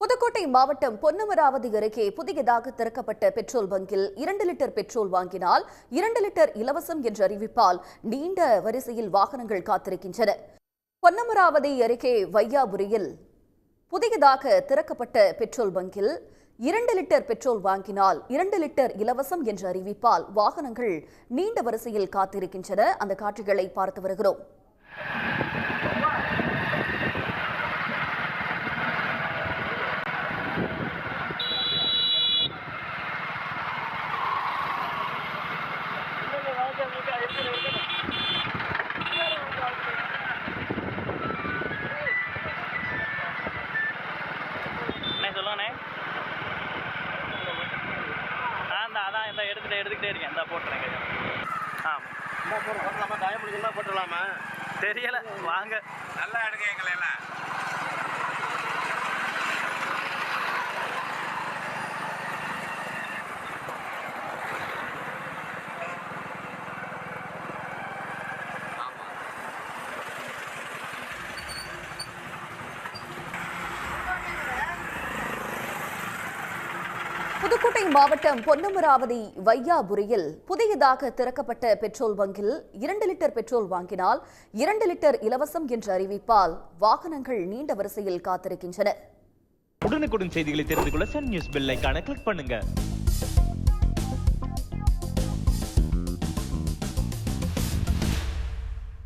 புதுக்கோட்டை மாவட்டம் பொன்னமராவதி அருகே புதியதாக திறக்கப்பட்ட பெட்ரோல் பங்கில் 2 லிட்டர் பெட்ரோல் வாங்கினால் 2 லிட்டர் இலவசம் என்ற அறிவிப்பால் நீண்ட வரிசையில் வாகனங்கள் காத்திருக்கின்றன. பொன்னமராவதி அருகே வையாபுரியில் புதியதாக திறக்கப்பட்ட பெட்ரோல் பங்கில் 2 லிட்டர் பெட்ரோல் வாங்கினால் 2 லிட்டர் இலவசம் என்ற அறிவிப்பால் வாகனங்கள் நீண்ட வரிசையில் காத்திருக்கின்றன. அந்த காட்சிகளை பார்த்து வருகிறோம். எடுத்துக்கிட்டே இருக்கேன். இந்த போட்டுறேன். போட்டுடலாமா தெரியல, வாங்க. நல்லா எடுங்க எங்களை எல்லாம். புதுக்கோட்டை மாவட்டம் பொன்னமராவதி வையாபுரியில் புதியதாக திறக்கப்பட்ட பெட்ரோல் பங்கில் 2 லிட்டர் பெட்ரோல் வாங்கினால் 2 லிட்டர் இலவசம் என்ற அறிவிப்பால் வாகனங்கள் நீண்ட வரிசையில் காத்திருக்கின்றன. உடனுக்குடன் செய்திகளை தெரிந்து கொள்ள சன் நியூஸ் பெல் ஐகானை கிளிக் பண்ணுங்க.